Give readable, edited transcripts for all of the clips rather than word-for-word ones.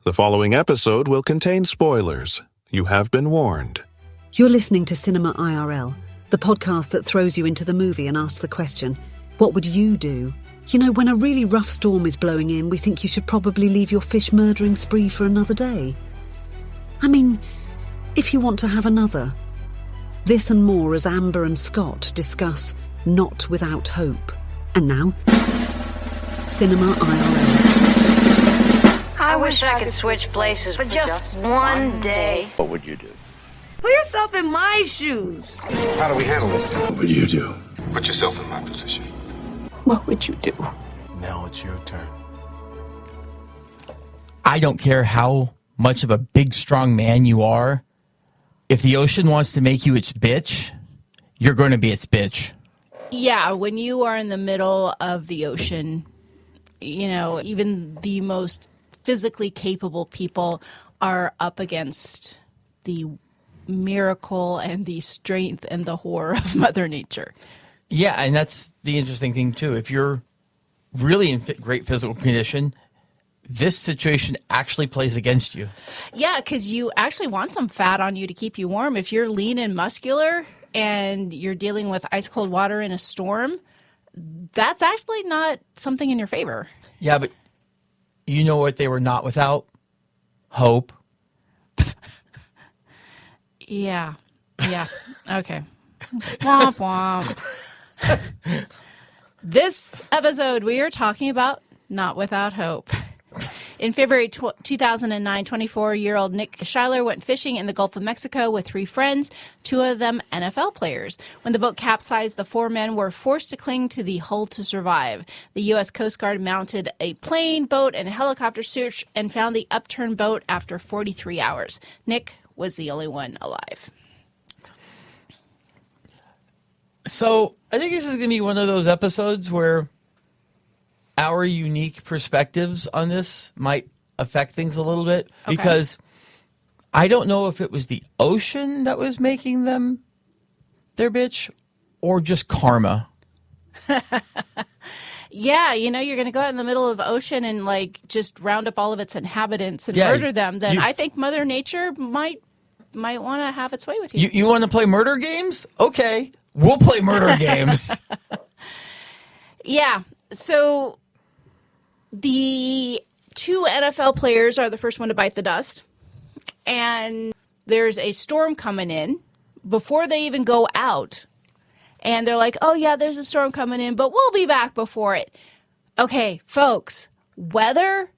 The following episode will contain spoilers. You have been warned. You're listening to Cinema IRL, the podcast that throws you into the movie and asks the question, what would you do? You know, when a really rough storm is blowing in, we think you should probably leave your fish murdering spree for another day. I mean, if you want to have another. This and more as Amber and Scott discuss Not Without Hope. And now, Cinema IRL. I wish I could switch places for just one day. What would you do? Put yourself in my shoes. How do we handle this? What would you do? Put yourself in my position. What would you do? Now it's your turn. I don't care how much of a big, strong man you are. If the ocean wants to make you its bitch, you're going to be its bitch. Yeah, when you are in the middle of the ocean, you know, even the most physically capable people are up against the miracle and the strength and the horror of Mother Nature. Yeah, and that's the interesting thing, too. If you're really in great physical condition, this situation actually plays against you. Yeah, because you actually want some fat on you to keep you warm. If you're lean and muscular and you're dealing with ice cold water in a storm, that's actually not something in your favor. Yeah, but you know what they were not without? Hope. Yeah. Okay. Womp womp. This episode, we are talking about Not Without Hope. In February 2009, 24-year-old Nick Schuyler went fishing in the Gulf of Mexico with three friends, two of them NFL players. When the boat capsized, the four men were forced to cling to the hull to survive. The U.S. Coast Guard mounted a plane, boat, and helicopter search and found the upturned boat after 43 hours. Nick was the only one alive. So I think this is going to be one of those episodes where our unique perspectives on this might affect things a little bit. Okay. Because I don't know if it was the ocean that was making them their bitch or just karma. Yeah, you know, you're going to go out in the middle of the ocean and like just round up all of its inhabitants and murder them. Then I think Mother Nature might want to have its way with you. You want to play murder games? Okay, we'll play murder games. Yeah, so the two NFL players are the first one to bite the dust. And there's a storm coming in before they even go out. And they're like, oh, yeah, there's a storm coming in, but we'll be back before it. Okay, folks, weather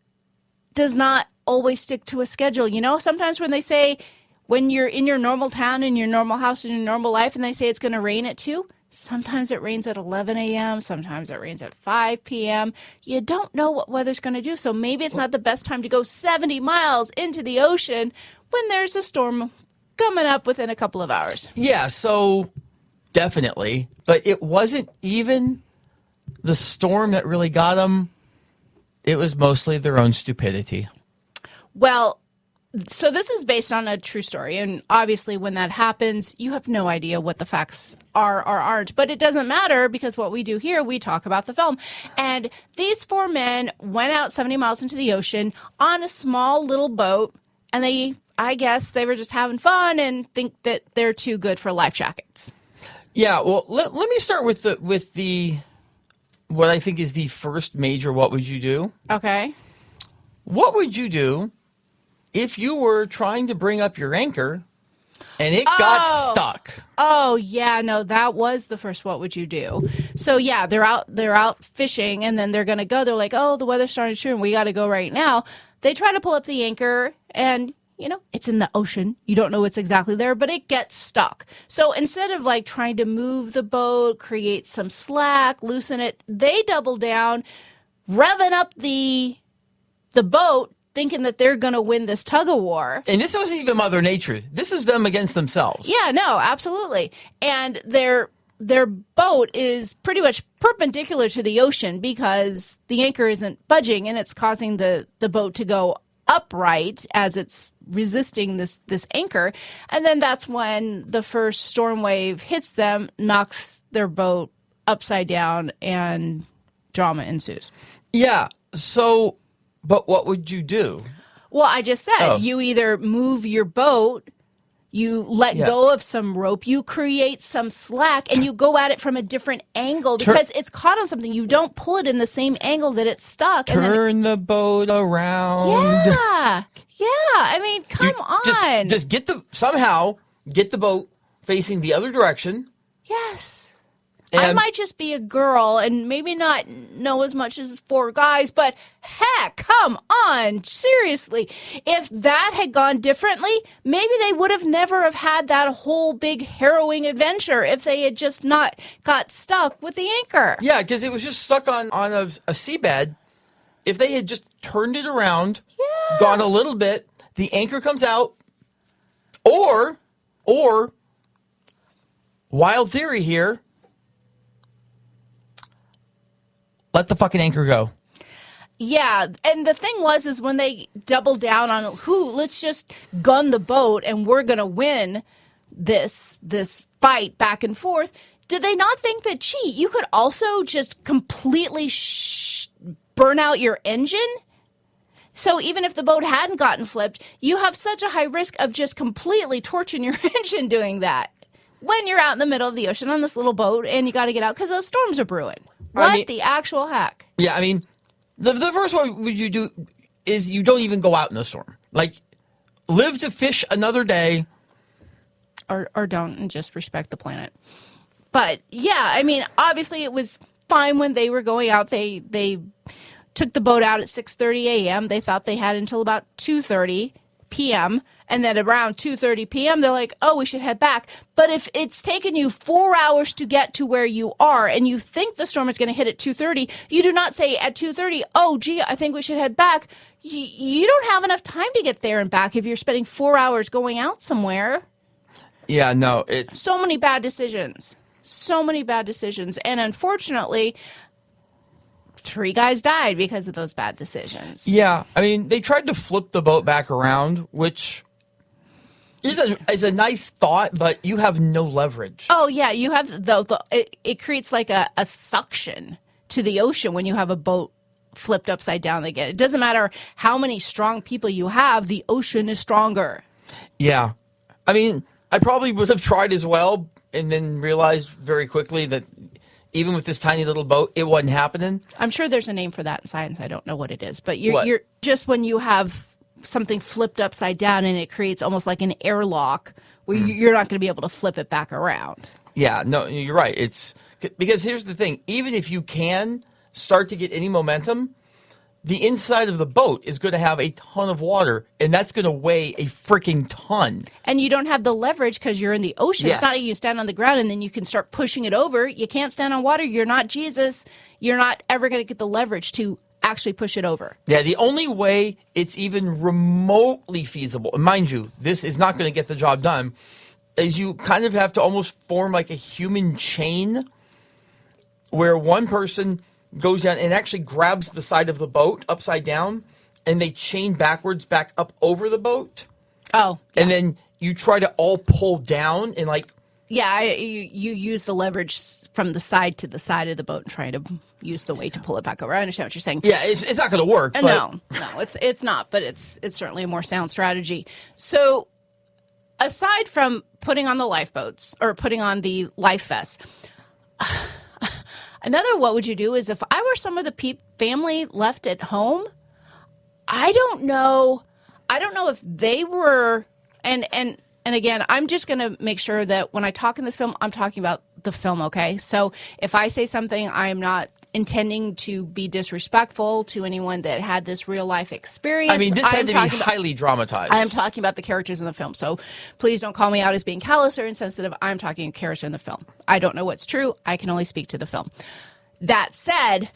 does not always stick to a schedule. You know, sometimes when they say when you're in your normal town, in your normal house, in your normal life, and they say it's going to rain at 2, sometimes it rains at 11 a.m., sometimes it rains at 5 p.m. You don't know what weather's going to do, so maybe it's not the best time to go 70 miles into the ocean when there's a storm coming up within a couple of hours. Yeah, so definitely. But it wasn't even the storm that really got them. It was mostly their own stupidity. Well, so this is based on a true story, and obviously when that happens, you have no idea what the facts are or aren't, but it doesn't matter because what we do here, we talk about the film. And these four men went out 70 miles into the ocean on a small little boat, and I guess they were just having fun and think that they're too good for life jackets. Yeah, well, let me start with the what I think is the first major what would you do? Okay. What would you do if you were trying to bring up your anchor and it got stuck? Oh, yeah, no, that was the first what would you do. So, yeah, they're out fishing, and then they're going to go. They're like, oh, the weather's starting to turn. We got to go right now. They try to pull up the anchor, and, you know, it's in the ocean. You don't know what's exactly there, but it gets stuck. So instead of, like, trying to move the boat, create some slack, loosen it, they double down, revving up the boat, thinking that they're going to win this tug-of-war. And this wasn't even Mother Nature. This is them against themselves. Yeah, no, absolutely. And their boat is pretty much perpendicular to the ocean because the anchor isn't budging, and it's causing the boat to go upright as it's resisting this anchor. And then that's when the first storm wave hits them, knocks their boat upside down, and drama ensues. Yeah, so... But what would you do? Well, I just said Oh. you either move your boat, you let go of some rope, you create some slack, and you go at it from a different angle because it's caught on something. You don't pull it in the same angle that it's stuck. Turn the boat around. Yeah. I mean, come on. Just get the boat facing the other direction. Yes. And I might just be a girl and maybe not know as much as 4 guys, but heck, come on, seriously. If that had gone differently, maybe they would have never have had that whole big harrowing adventure if they had just not got stuck with the anchor. Yeah, because it was just stuck on a seabed. If they had just turned it around, gone a little bit, the anchor comes out, or wild theory here, let the fucking anchor go. Yeah, and the thing is when they doubled down on let's just gun the boat and we're going to win this fight back and forth, did they not think that, gee, you could also just completely burn out your engine? So even if the boat hadn't gotten flipped, you have such a high risk of just completely torching your engine doing that when you're out in the middle of the ocean on this little boat and you got to get out because those storms are brewing. What the actual heck? Yeah, I mean, the first one you do is you don't even go out in the storm. Like, live to fish another day. Or don't, and just respect the planet. But, yeah, I mean, obviously it was fine when they were going out. They took the boat out at 6:30 a.m. They thought they had until about 2:30 p.m., and then around 2:30 p.m., they're like, oh, we should head back. But if it's taken you 4 hours to get to where you are and you think the storm is going to hit at 2:30, you do not say at 2:30, oh, gee, I think we should head back. You don't have enough time to get there and back if you're spending 4 hours going out somewhere. Yeah, no, it's... So many bad decisions. And unfortunately, 3 guys died because of those bad decisions. Yeah, I mean, they tried to flip the boat back around, which... is a nice thought, but you have no leverage. Oh, yeah. You have it creates like a suction to the ocean when you have a boat flipped upside down again. It doesn't matter how many strong people you have, the ocean is stronger. Yeah. I mean, I probably would have tried as well and then realized very quickly that even with this tiny little boat, it wasn't happening. I'm sure there's a name for that in science. I don't know what it is. But you're just when you have something flipped upside down and it creates almost like an airlock where you're not going to be able to flip it back around. Yeah, no, you're right. It's because here's the thing. Even if you can start to get any momentum, the inside of the boat is going to have a ton of water, and that's going to weigh a freaking ton. And you don't have the leverage because you're in the ocean. Yes. It's not like you stand on the ground and then you can start pushing it over. You can't stand on water. You're not Jesus. You're not ever going to get the leverage to actually push it over. Yeah, the only way it's even remotely feasible, and mind you, this is not going to get the job done, is you kind of have to almost form like a human chain where one person goes down and actually grabs the side of the boat upside down, and they chain backwards back up over the boat. Oh. Yeah. And then you try to all pull down and like... Yeah, you use the leverage from the side to the side of the boat and try to use the weight to pull it back over. I understand what you're saying. Yeah, it's not going to work. But... No, it's not, but it's certainly a more sound strategy. So aside from putting on the lifeboats or putting on the life vests, another what would you do is if I were some of the family left at home, I don't know if they were, and again, I'm just going to make sure that when I talk in this film, I'm talking about the film, okay? So if I say something, I'm not intending to be disrespectful to anyone that had this real life experience. I mean, this had to be highly dramatized. I am talking about the characters in the film. So please don't call me out as being callous or insensitive. I'm talking characters in the film. I don't know what's true. I can only speak to the film. That said,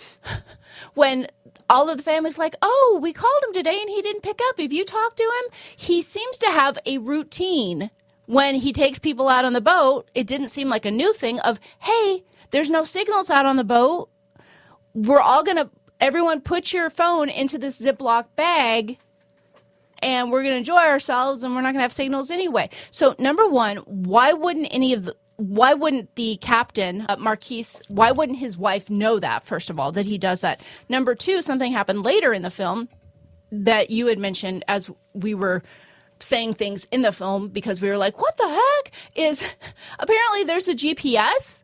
when all of the family's like, oh, we called him today and he didn't pick up. If you talk to him, he seems to have a routine when he takes people out on the boat. It didn't seem like a new thing of, hey, there's no signals out on the boat. We're all going to, everyone put your phone into this Ziploc bag and we're going to enjoy ourselves and we're not going to have signals anyway. So number one, why wouldn't the captain, Marquise, why wouldn't his wife know that, first of all, that he does that? Number two, something happened later in the film that you had mentioned as we were saying things in the film, because we were like, what the heck, is apparently there's a GPS,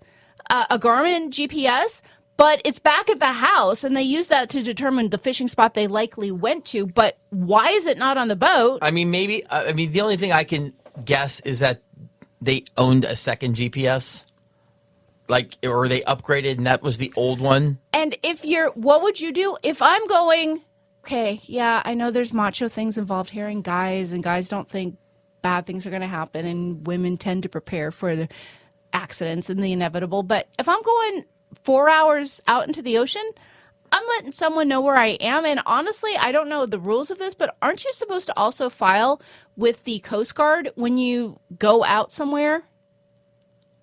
a Garmin GPS, but it's back at the house, and they use that to determine the fishing spot they likely went to. But why is it not on the boat? I mean, maybe. I mean, the only thing I can guess is that they owned a second GPS, or they upgraded, and that was the old one. And what would you do if I'm going? Okay, yeah, I know there's macho things involved here, and guys don't think bad things are going to happen, and women tend to prepare for the accidents and the inevitable. But if I'm going 4 hours out into the ocean, I'm letting someone know where I am. And honestly, I don't know the rules of this, but aren't you supposed to also file with the Coast Guard when you go out somewhere?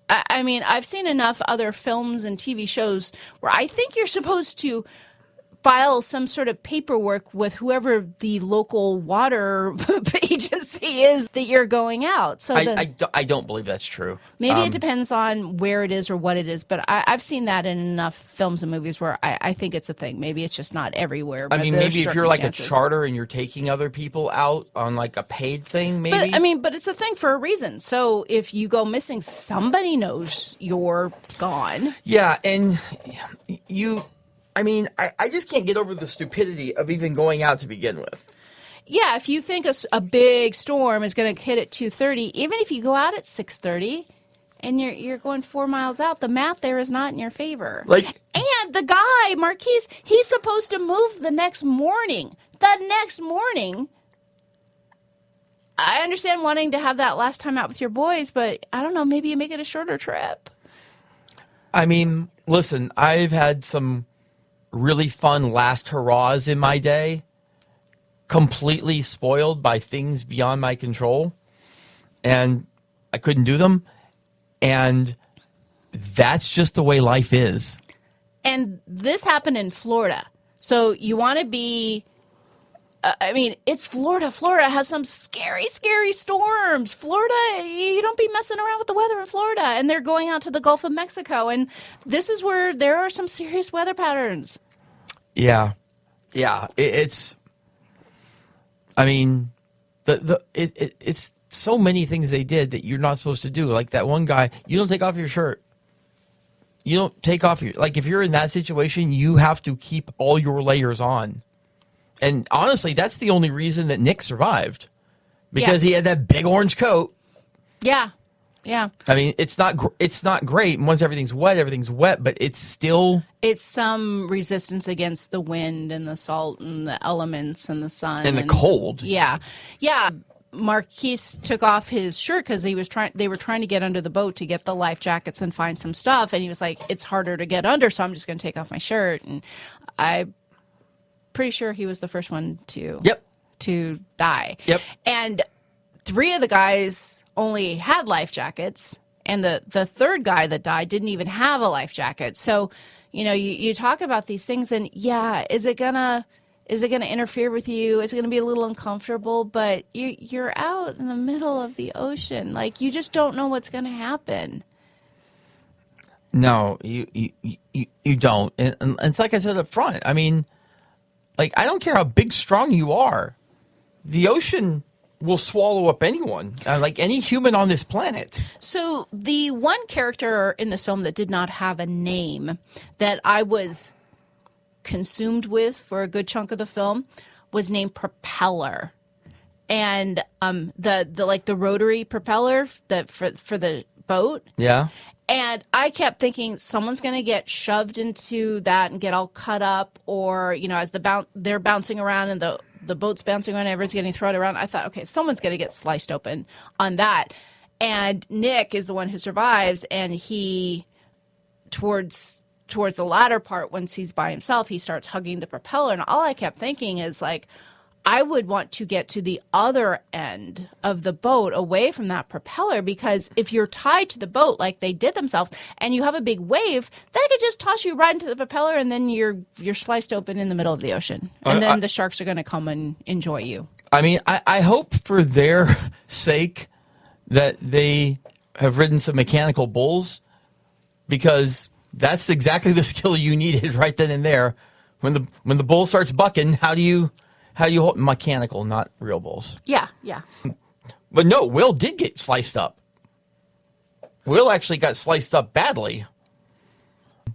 I mean, I've seen enough other films and TV shows where I think you're supposed to file some sort of paperwork with whoever the local water agency is that you're going out. So I don't believe that's true. Maybe it depends on where it is or what it is, but I've seen that in enough films and movies where I think it's a thing. Maybe it's just not everywhere. But I mean, maybe if you're like a charter and you're taking other people out on like a paid thing, maybe. But it's a thing for a reason. So if you go missing, somebody knows you're gone. Yeah, and I just can't get over the stupidity of even going out to begin with. Yeah, if you think a big storm is going to hit at 2:30, even if you go out at 6:30 and you're going 4 miles out, the math there is not in your favor. And the guy, Marquise, he's supposed to move the next morning. I understand wanting to have that last time out with your boys, but I don't know, maybe you make it a shorter trip. I mean, listen, I've had some really fun last hurrahs in my day, completely spoiled by things beyond my control, and I couldn't do them, and that's just the way life is. And this happened in Florida, so you want to be it's Florida. Florida has some scary, scary storms. Florida, you don't be messing around with the weather in Florida. And they're going out to the Gulf of Mexico. And this is where there are some serious weather patterns. Yeah. It's so many things they did that you're not supposed to do. Like that one guy, you don't take off your shirt. You don't take off if you're in that situation, you have to keep all your layers on. And honestly, that's the only reason that Nick survived, because he had that big orange coat. Yeah. I mean, it's not great. Once everything's wet, but it's some resistance against the wind and the salt and the elements and the sun and the cold. Yeah. Marquise took off his shirt because they were trying to get under the boat to get the life jackets and find some stuff, and he was like, "It's harder to get under, so I'm just going to take off my shirt." And I'm pretty sure he was the first one to die. Yep. And 3 of the guys only had life jackets, and the third guy that died didn't even have a life jacket. So, you talk about these things, and is it gonna interfere with you? Is it gonna be a little uncomfortable? But you're out in the middle of the ocean, like you just don't know what's gonna happen. No, you don't, and it's like I said up front. I mean, I don't care how big, strong you are, the ocean will swallow up anyone, like any human on this planet. So the one character in this film that did not have a name that I was consumed with for a good chunk of the film was named Propeller. And the rotary propeller that for the boat. Yeah. And I kept thinking someone's going to get shoved into that and get all cut up, or, as they're bouncing around and the boat's bouncing around, everyone's getting thrown around. I thought, okay, someone's going to get sliced open on that. And Nick is the one who survives, and he, towards the latter part, once he's by himself, he starts hugging the propeller. And all I kept thinking is, I would want to get to the other end of the boat away from that propeller, because if you're tied to the boat like they did themselves and you have a big wave, that could just toss you right into the propeller, and then you're sliced open in the middle of the ocean. And then the sharks are going to come and enjoy you. I mean, I hope for their sake that they have ridden some mechanical bulls, because that's exactly the skill you needed right then and there. When the bull starts bucking, how do you How you hold mechanical, not real bulls. Yeah. But no, Will did get sliced up. Will actually got sliced up badly.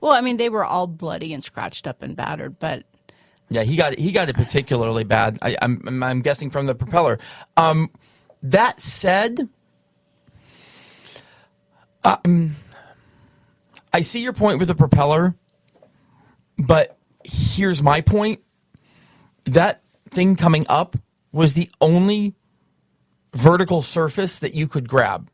Well, I mean, they were all bloody and scratched up and battered, but Yeah, he got it particularly bad. I'm guessing from the propeller. That said, I see your point with the propeller, but here's my point. That thing coming up was the only vertical surface that you could grab.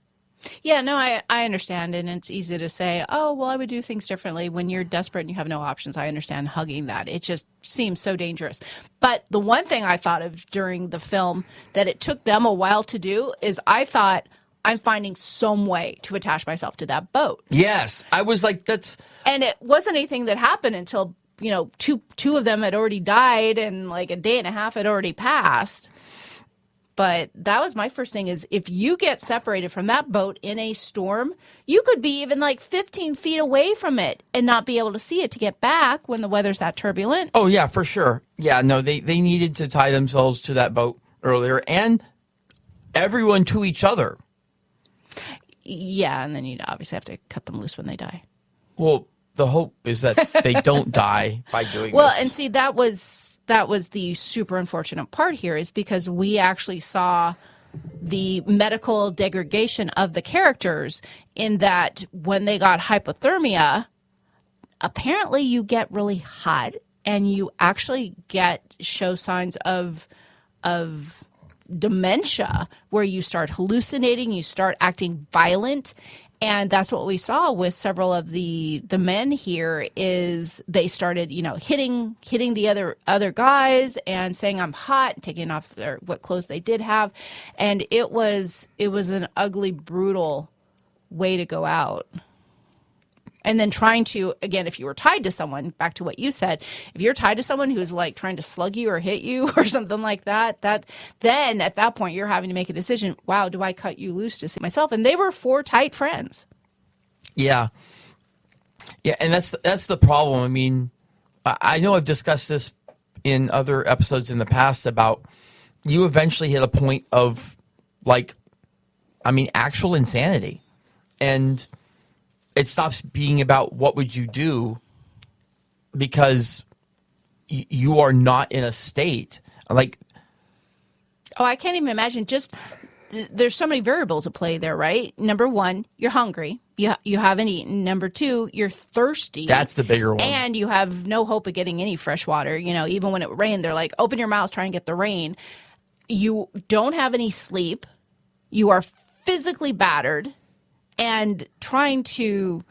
yeah, no, I understand. And it's easy to say, oh, well, I would do things differently when you're desperate and you have no options. I understand hugging that. It just seems so dangerous. But the one thing I thought of during the film that it took them a while to do is I thought, I'm finding some way to attach myself to that boat. Yes, I was like, that's... And it wasn't anything that happened until, two of them had already died and like a day and a half had already passed. But that was my first thing is if you get separated from that boat in a storm, you could be even like 15 feet away from it and not be able to see it to get back when the weather's that turbulent. Oh, yeah, for sure. Yeah, no, they needed to tie themselves to that boat earlier and everyone to each other. Yeah, and then you obviously have to cut them loose when they die. Well, the hope is that they don't die by doing Well, this. and see, that was the super unfortunate part here is because we actually saw the medical degradation of the characters in that when they got hypothermia, apparently you get really hot and you actually show signs of dementia where you start hallucinating, you start acting violent. And that's what we saw with several of the men here is they started, hitting the other guys and saying I'm hot, taking off what clothes they did have. And it was an ugly, brutal way to go out. And then trying to, again, if you were tied to someone, back to what you said, if you're tied to someone who's like trying to slug you or hit you or something like that, then at that point you're having to make a decision. Wow, do I cut you loose to save myself? And they were 4 tight friends. Yeah, and that's the problem. I mean, I know I've discussed this in other episodes in the past about you eventually hit a point of actual insanity, and it stops being about what would you do because you are not in a state like. Oh, I can't even imagine. Just there's so many variables at play there, right? Number 1, you're hungry. You haven't eaten. Number 2, you're thirsty. That's the bigger one. And you have no hope of getting any fresh water. Even when it rained, they're like, open your mouth, try and get the rain. You don't have any sleep. You are physically battered and trying to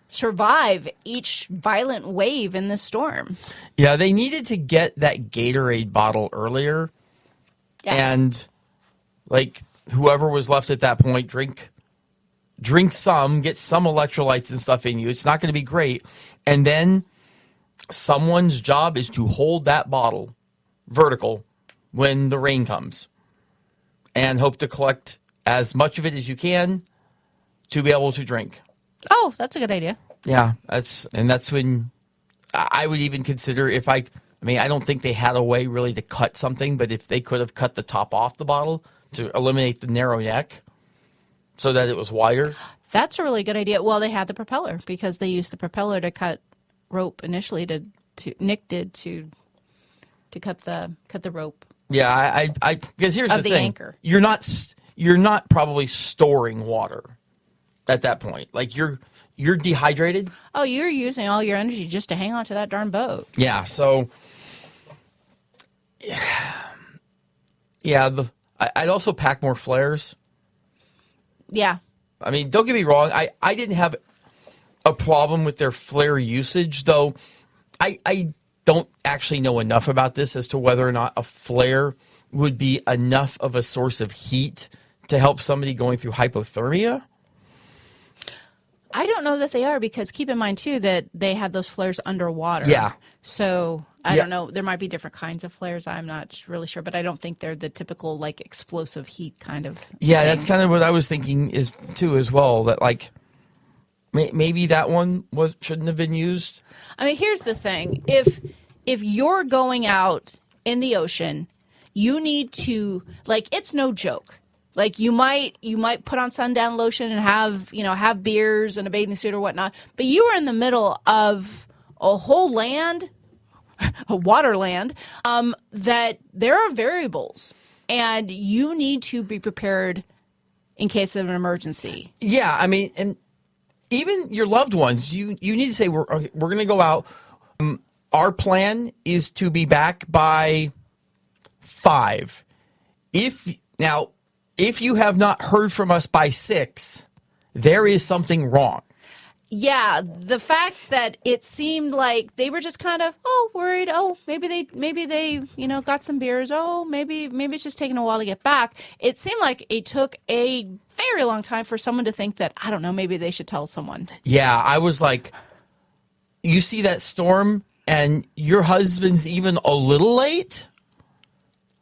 survive each violent wave in the storm. Yeah, they needed to get that Gatorade bottle earlier. Yeah. And whoever was left at that point, drink some, get some electrolytes and stuff in you. It's not going to be great. And then someone's job is to hold that bottle vertical when the rain comes and hope to collect as much of it as you can to be able to drink. Oh, that's a good idea. Yeah, that's when I would even consider I don't think they had a way really to cut something, but if they could have cut the top off the bottle to eliminate the narrow neck so that it was wider. That's a really good idea. Well, they had the propeller because they used the propeller to cut rope initially Nick did to cut the rope. Yeah, I because here's the thing. Anchor. You're not probably storing water at that point. Like you're dehydrated. Oh, you're using all your energy just to hang on to that darn boat. Yeah, so yeah, I'd also pack more flares. Yeah. I mean, don't get me wrong. I didn't have a problem with their flare usage, though. I don't actually know enough about this as to whether or not a flare would be enough of a source of heat to help somebody going through hypothermia. I don't know that they are because keep in mind, too, that they had those flares underwater. Yeah. So I don't know. There might be different kinds of flares. I'm not really sure, but I don't think they're the typical explosive heat kind of Yeah, things. that's kind of what I was thinking is too as well. That maybe that one shouldn't have been used. I mean, here's the thing: if you're going out in the ocean you need to, like, it's no joke. Like, you might put on sundown lotion and have beers and a bathing suit or whatnot, but you are in the middle of a whole land, a water land, that there are variables, and you need to be prepared in case of an emergency. Yeah, I mean, and even your loved ones, you need to say, we're going to go out. Our plan is to be back by 5. If you have not heard from us by 6, there is something wrong. Yeah, the fact that it seemed like they were just kind of worried. Oh, maybe they got some beers. Oh, maybe it's just taking a while to get back. It seemed like it took a very long time for someone to think that, I don't know, maybe they should tell someone. Yeah, I was like, you see that storm and your husband's even a little late?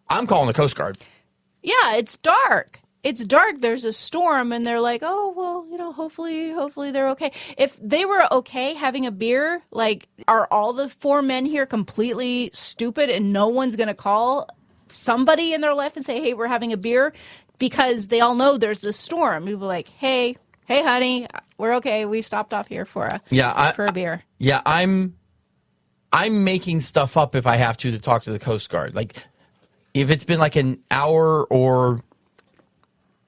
I'm calling the Coast Guard. Yeah, it's dark. It's dark. There's a storm, and they're like, oh, well, hopefully they're okay. If they were okay having a beer, like, are all the 4 men here completely stupid and no one's going to call somebody in their life and say, hey, we're having a beer? Because they all know there's this storm. People are like, hey, honey, we're okay. We stopped off here for a beer. Yeah, I'm making stuff up if I have to talk to the Coast Guard. Like, if it's been like an hour or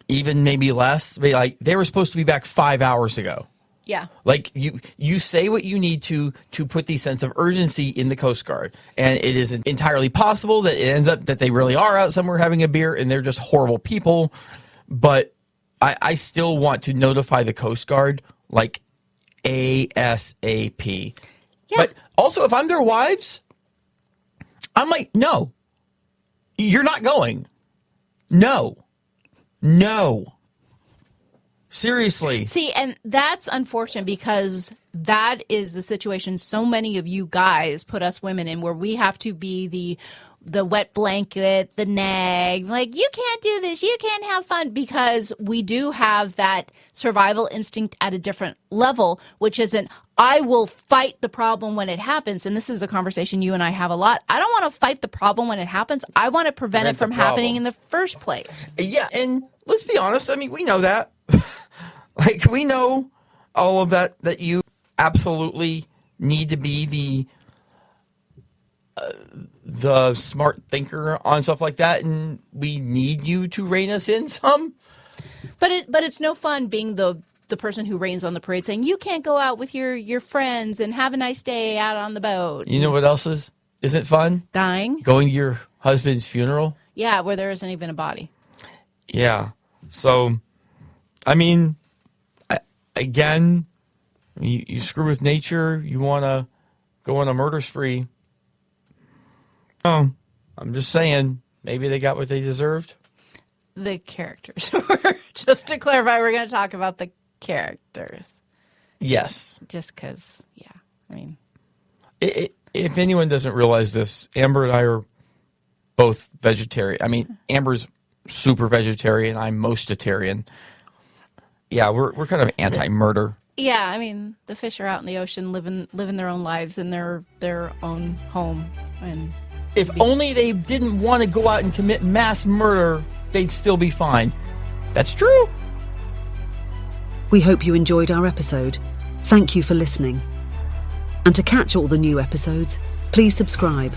even maybe less, like, they were supposed to be back 5 hours ago. Yeah. Like, you say what you need to put the sense of urgency in the Coast Guard. And it is entirely possible that it ends up that they really are out somewhere having a beer and they're just horrible people. But I still want to notify the Coast Guard, like, ASAP. Yeah. But also, if I'm their wives, I'm like, no, you're not going. No. Seriously. See, and that's unfortunate because that is the situation so many of you guys put us women in, where we have to be the wet blanket, the nag, like, you can't do this, you can't have fun, because we do have that survival instinct at a different level, which isn't, I will fight the problem when it happens. And this is a conversation you and I have a lot. I don't want to fight the problem when it happens. I want to prevent it from happening in the first place. Yeah, and let's be honest. I mean, we know that. Like, we know all of that you absolutely need to be the smart thinker on stuff like that, and we need you to rein us in some. But it's no fun being the person who rains on the parade, saying you can't go out with your friends and have a nice day out on the boat. You know what else isn't fun? Dying. Going to your husband's funeral. Yeah, where there isn't even a body. Yeah. So, I mean, again, you screw with nature. You want to go on a murder spree. Oh, I'm just saying, maybe they got what they deserved. The characters. Just to clarify, we're going to talk about the characters. Yes. Just because, yeah. I mean, if anyone doesn't realize this, Amber and I are both vegetarian. I mean, Amber's super vegetarian. I'm most-itarian. Yeah, we're kind of anti-murder. Yeah, I mean, the fish are out in the ocean living their own lives in their own home. And if only they didn't want to go out and commit mass murder, they'd still be fine. That's true. We hope you enjoyed our episode. Thank you for listening. And to catch all the new episodes, please subscribe.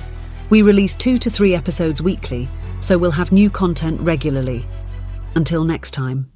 We release 2 to 3 episodes weekly, so we'll have new content regularly. Until next time.